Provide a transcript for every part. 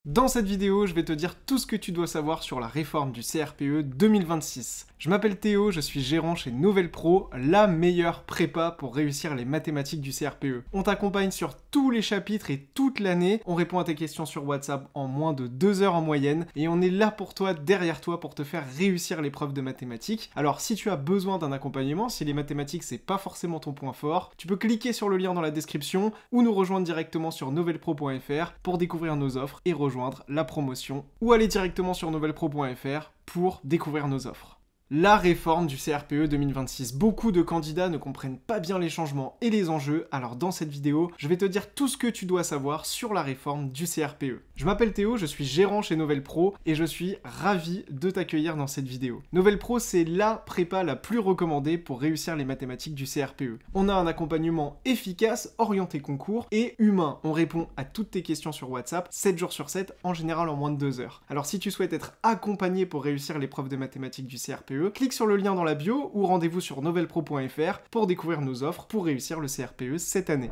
Dans cette vidéo, je vais te dire tout ce que tu dois savoir sur la réforme du CRPE 2026. Je m'appelle Théo, je suis gérant chez Nouvelle Pro, la meilleure prépa pour réussir les mathématiques du CRPE. On t'accompagne sur tous les chapitres et toute l'année, on répond à tes questions sur WhatsApp en moins de 2 heures en moyenne, et on est là pour toi, derrière toi, pour te faire réussir l'épreuve de mathématiques. Alors si tu as besoin d'un accompagnement, si les mathématiques c'est pas forcément ton point fort, tu peux cliquer sur le lien dans la description ou nous rejoindre directement sur nouvellepro.fr pour découvrir nos offres et rejoindre la promotion, ou aller directement sur nouvellepro.fr pour découvrir nos offres. La réforme du CRPE 2026. Beaucoup de candidats ne comprennent pas bien les changements et les enjeux, alors dans cette vidéo, je vais te dire tout ce que tu dois savoir sur la réforme du CRPE. Je m'appelle Théo, je suis gérant chez Nouvelle Pro et je suis ravi de t'accueillir dans cette vidéo. Nouvelle Pro, c'est la prépa la plus recommandée pour réussir les mathématiques du CRPE. On a un accompagnement efficace, orienté concours et humain. On répond à toutes tes questions sur WhatsApp, 7 jours sur 7, en général en moins de 2 heures. Alors si tu souhaites être accompagné pour réussir l'épreuve de mathématiques du CRPE, clique sur le lien dans la bio ou rendez-vous sur nouvellepro.fr pour découvrir nos offres pour réussir le CRPE cette année.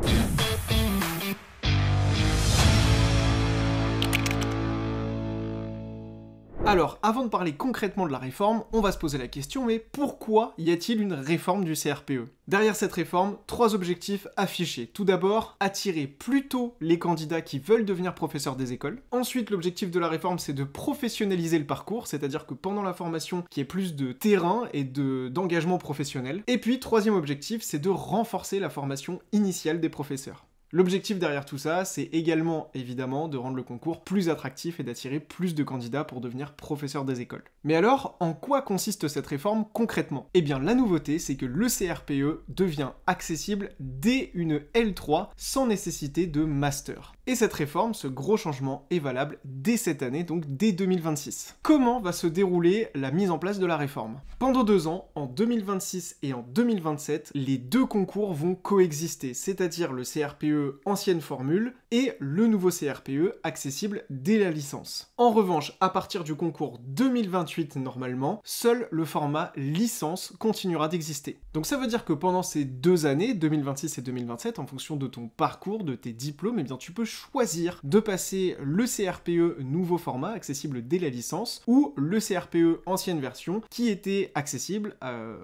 Alors, avant de parler concrètement de la réforme, on va se poser la question, mais pourquoi y a-t-il une réforme du CRPE? Derrière cette réforme, 3 objectifs affichés. Tout d'abord, attirer plus tôt les candidats qui veulent devenir professeurs des écoles. Ensuite, l'objectif de la réforme, c'est de professionnaliser le parcours, c'est-à-dire que pendant la formation, qu'il y ait plus de terrain et d'engagement professionnel. Et puis, troisième objectif, c'est de renforcer la formation initiale des professeurs. L'objectif derrière tout ça, c'est également, évidemment, de rendre le concours plus attractif et d'attirer plus de candidats pour devenir professeur des écoles. Mais alors, en quoi consiste cette réforme concrètement? Eh bien, la nouveauté, c'est que le CRPE devient accessible dès une L3 sans nécessité de master. Et cette réforme, ce gros changement, est valable dès cette année, donc dès 2026. Comment va se dérouler la mise en place de la réforme? Pendant 2 ans, en 2026 et en 2027, les deux concours vont coexister, c'est-à-dire le CRPE ancienne formule et le nouveau CRPE accessible dès la licence. En revanche, à partir du concours 2028 normalement, seul le format licence continuera d'exister. Donc ça veut dire que pendant ces 2 années, 2026 et 2027, en fonction de ton parcours, de tes diplômes, eh bien tu peux choisir de passer le CRPE nouveau format accessible dès la licence ou le CRPE ancienne version qui était accessible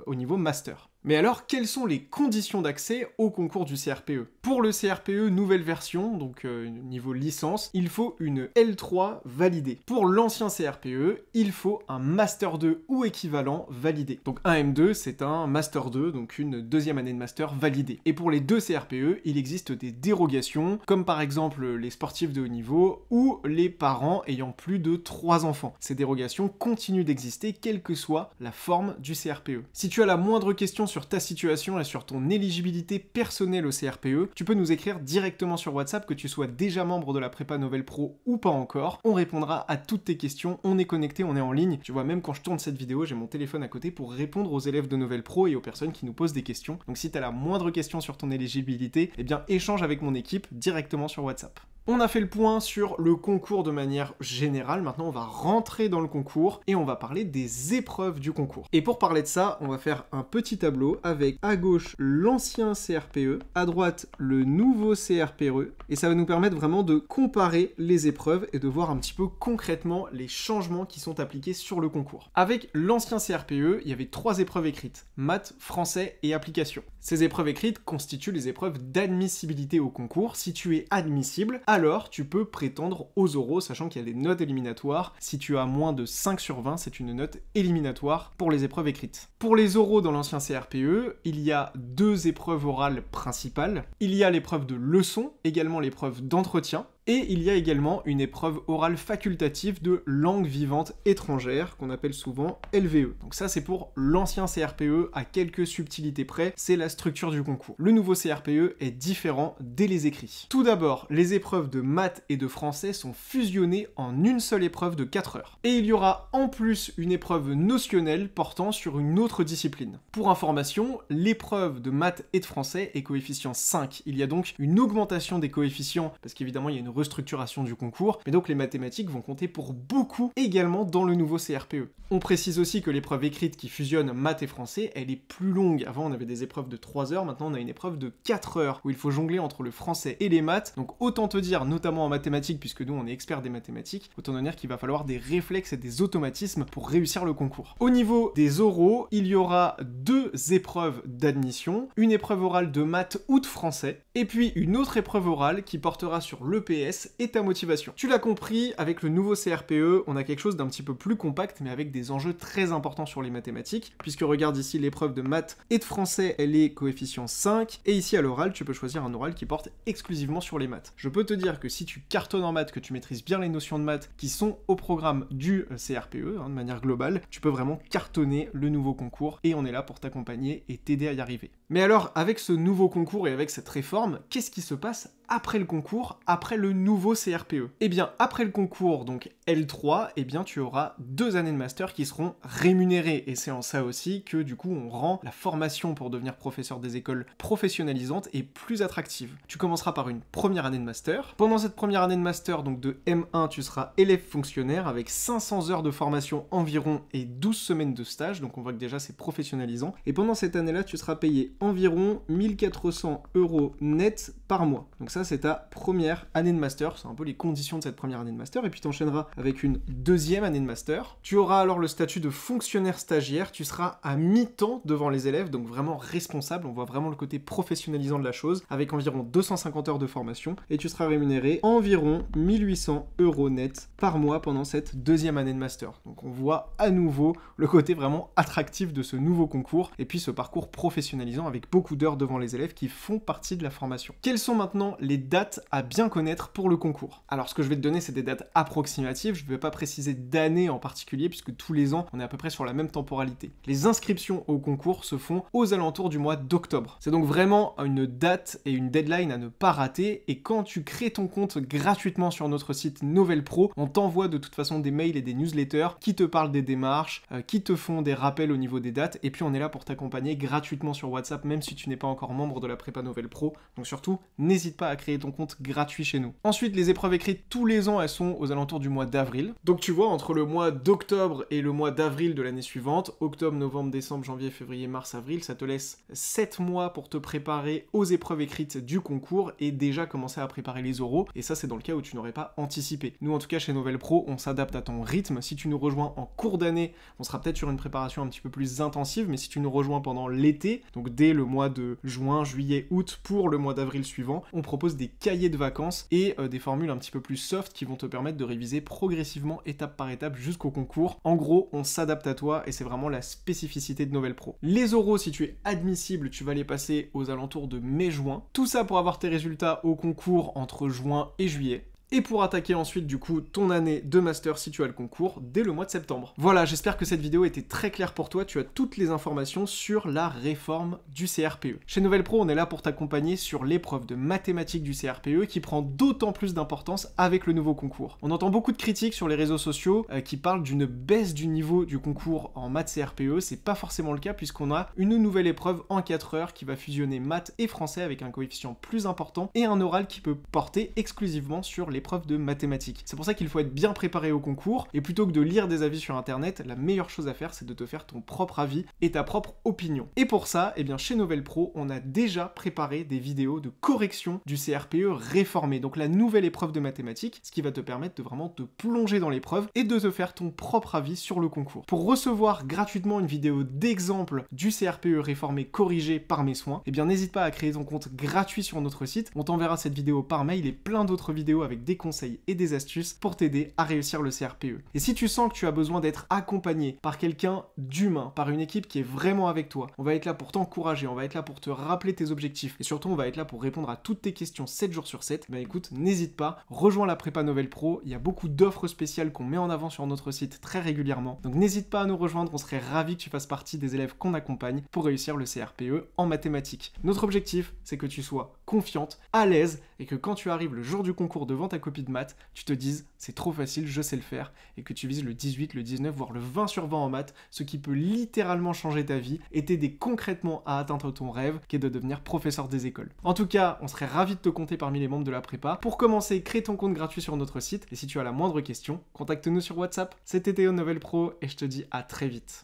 au niveau master. Mais alors, quelles sont les conditions d'accès au concours du CRPE? Pour le CRPE nouvelle version, donc niveau licence, il faut une L3 validée. Pour l'ancien CRPE, il faut un Master 2 ou équivalent validé. Donc un M2, c'est un Master 2, donc une deuxième année de Master validée. Et pour les deux CRPE, il existe des dérogations, comme par exemple les sportifs de haut niveau ou les parents ayant plus de 3 enfants. Ces dérogations continuent d'exister, quelle que soit la forme du CRPE. Si tu as la moindre question sur ta situation et sur ton éligibilité personnelle au CRPE, tu peux nous écrire directement sur WhatsApp, que tu sois déjà membre de la prépa Nouvelle Pro ou pas encore. On répondra à toutes tes questions, on est connecté, on est en ligne. Tu vois, même quand je tourne cette vidéo, j'ai mon téléphone à côté pour répondre aux élèves de Nouvelle Pro et aux personnes qui nous posent des questions. Donc si tu as la moindre question sur ton éligibilité, eh bien échange avec mon équipe directement sur WhatsApp. On a fait le point sur le concours de manière générale, maintenant on va rentrer dans le concours et on va parler des épreuves du concours. Et pour parler de ça, on va faire un petit tableau avec à gauche l'ancien CRPE, à droite le nouveau CRPE, et ça va nous permettre vraiment de comparer les épreuves et de voir un petit peu concrètement les changements qui sont appliqués sur le concours. Avec l'ancien CRPE, il y avait 3 épreuves écrites, maths, français et application. Ces épreuves écrites constituent les épreuves d'admissibilité au concours. Si tu es admissible, alors tu peux prétendre aux oraux, sachant qu'il y a des notes éliminatoires. Si tu as moins de 5 sur 20, c'est une note éliminatoire pour les épreuves écrites. Pour les oraux dans l'ancien CRPE, il y a 2 épreuves orales principales. Il y a l'épreuve de leçon, également l'épreuve d'entretien, et il y a également une épreuve orale facultative de langue vivante étrangère, qu'on appelle souvent LVE. Donc ça c'est pour l'ancien CRPE, à quelques subtilités près, c'est la structure du concours. Le nouveau CRPE est différent dès les écrits. Tout d'abord, les épreuves de maths et de français sont fusionnées en une seule épreuve de 4 heures. Et il y aura en plus une épreuve notionnelle portant sur une autre discipline. Pour information, l'épreuve de maths et de français est coefficient 5. Il y a donc une augmentation des coefficients, parce qu'évidemment il y a une restructuration du concours, mais donc les mathématiques vont compter pour beaucoup également dans le nouveau CRPE. On précise aussi que l'épreuve écrite qui fusionne maths et français, elle est plus longue. Avant on avait des épreuves de 3 heures, maintenant on a une épreuve de 4 heures, où il faut jongler entre le français et les maths, donc autant te dire, notamment en mathématiques, puisque nous on est experts des mathématiques, autant te dire qu'il va falloir des réflexes et des automatismes pour réussir le concours. Au niveau des oraux, il y aura 2 épreuves d'admission, une épreuve orale de maths ou de français, et puis une autre épreuve orale qui portera sur l'EPS et ta motivation. Tu l'as compris, avec le nouveau CRPE, on a quelque chose d'un petit peu plus compact, mais avec des enjeux très importants sur les mathématiques, puisque regarde ici l'épreuve de maths et de français, elle est coefficient 5, et ici à l'oral, tu peux choisir un oral qui porte exclusivement sur les maths. Je peux te dire que si tu cartonnes en maths, que tu maîtrises bien les notions de maths qui sont au programme du CRPE, de manière globale, tu peux vraiment cartonner le nouveau concours, et on est là pour t'accompagner et t'aider à y arriver. Mais alors, avec ce nouveau concours et avec cette réforme, qu'est-ce qui se passe après le concours, après le nouveau CRPE? Eh bien, après le concours, donc L3, eh bien, tu auras 2 années de master qui seront rémunérées, et c'est en ça aussi que, du coup, on rend la formation pour devenir professeur des écoles professionnalisantes et plus attractive. Tu commenceras par une première année de master. Pendant cette première année de master, donc de M1, tu seras élève fonctionnaire avec 500 heures de formation environ et 12 semaines de stage, donc on voit que déjà c'est professionnalisant. Et pendant cette année-là, tu seras payé environ 1400 € net par mois. Donc ça, c'est ta première année de master, c'est un peu les conditions de cette première année de master, et puis tu enchaîneras avec une deuxième année de master. Tu auras alors le statut de fonctionnaire stagiaire, tu seras à mi-temps devant les élèves, donc vraiment responsable, on voit vraiment le côté professionnalisant de la chose, avec environ 250 heures de formation, et tu seras rémunéré environ 1800 € net par mois pendant cette deuxième année de master. Donc on voit à nouveau le côté vraiment attractif de ce nouveau concours, et puis ce parcours professionnalisant avec beaucoup d'heures devant les élèves qui font partie de la formation. Quelles sont maintenant les dates à bien connaître pour le concours? Alors ce que je vais te donner, c'est des dates approximatives, je ne vais pas préciser d'année en particulier, puisque tous les ans, on est à peu près sur la même temporalité. Les inscriptions au concours se font aux alentours du mois d'octobre. C'est donc vraiment une date et une deadline à ne pas rater, et quand tu crées ton compte gratuitement sur notre site Novel Pro, on t'envoie de toute façon des mails et des newsletters qui te parlent des démarches, qui te font des rappels au niveau des dates, et puis on est là pour t'accompagner gratuitement sur WhatsApp, même si tu n'es pas encore membre de la prépa Novel Pro. Donc surtout, n'hésite pas à créer ton compte gratuit chez nous. Ensuite, les épreuves écrites tous les ans, elles sont aux alentours du mois d'avril. Donc tu vois, entre le mois d'octobre et le mois d'avril de l'année suivante, octobre, novembre, décembre, janvier, février, mars, avril, ça te laisse 7 mois pour te préparer aux épreuves écrites du concours et déjà commencer à préparer les oraux. Et ça, c'est dans le cas où tu n'aurais pas anticipé. Nous, en tout cas, chez Novel Pro, on s'adapte à ton rythme. Si tu nous rejoins en cours d'année, on sera peut-être sur une préparation un petit peu plus intensive, mais si tu nous rejoins pendant l'été, donc dès le mois de juin, juillet, août, pour le mois d'avril suivant, on propose des cahiers de vacances et des formules un petit peu plus soft qui vont te permettre de réviser progressivement, étape par étape, jusqu'au concours. En gros, on s'adapte à toi et c'est vraiment la spécificité de Novel Pro. Les oraux, si tu es admissible, tu vas les passer aux alentours de mai-juin. Tout ça pour avoir tes résultats au concours entre juin et juillet. Et pour attaquer ensuite du coup ton année de master si tu as le concours dès le mois de septembre. Voilà, j'espère que cette vidéo était très claire pour toi, tu as toutes les informations sur la réforme du CRPE. Chez Novel Pro, on est là pour t'accompagner sur l'épreuve de mathématiques du CRPE qui prend d'autant plus d'importance avec le nouveau concours. On entend beaucoup de critiques sur les réseaux sociaux qui parlent d'une baisse du niveau du concours en maths CRPE, c'est pas forcément le cas puisqu'on a une nouvelle épreuve en 4 heures qui va fusionner maths et français avec un coefficient plus important et un oral qui peut porter exclusivement sur l'épreuve de mathématiques. C'est pour ça qu'il faut être bien préparé au concours, et plutôt que de lire des avis sur internet, la meilleure chose à faire, c'est de te faire ton propre avis et ta propre opinion. Et pour ça, eh bien chez Novel Pro, on a déjà préparé des vidéos de correction du CRPE réformé, donc la nouvelle épreuve de mathématiques, ce qui va te permettre de vraiment te plonger dans l'épreuve et de te faire ton propre avis sur le concours. Pour recevoir gratuitement une vidéo d'exemple du CRPE réformé corrigé par mes soins, eh bien n'hésite pas à créer ton compte gratuit sur notre site, on t'enverra cette vidéo par mail et plein d'autres vidéos avec des conseils et des astuces pour t'aider à réussir le CRPE. Et si tu sens que tu as besoin d'être accompagné par quelqu'un d'humain, par une équipe qui est vraiment avec toi, on va être là pour t'encourager, on va être là pour te rappeler tes objectifs et surtout on va être là pour répondre à toutes tes questions 7 jours sur 7, ben écoute, n'hésite pas, rejoins la prépa Novel Pro, il y a beaucoup d'offres spéciales qu'on met en avant sur notre site très régulièrement, donc n'hésite pas à nous rejoindre, on serait ravis que tu fasses partie des élèves qu'on accompagne pour réussir le CRPE en mathématiques. Notre objectif, c'est que tu sois confiante, à l'aise et que quand tu arrives le jour du concours devant ta ta copie de maths, tu te dises c'est trop facile, je sais le faire, et que tu vises le 18, le 19, voire le 20 sur 20 en maths, ce qui peut littéralement changer ta vie et t'aider concrètement à atteindre ton rêve, qui est de devenir professeur des écoles. En tout cas, on serait ravis de te compter parmi les membres de la prépa. Pour commencer, crée ton compte gratuit sur notre site, et si tu as la moindre question, contacte-nous sur WhatsApp. C'était Théo Novel Pro, et je te dis à très vite.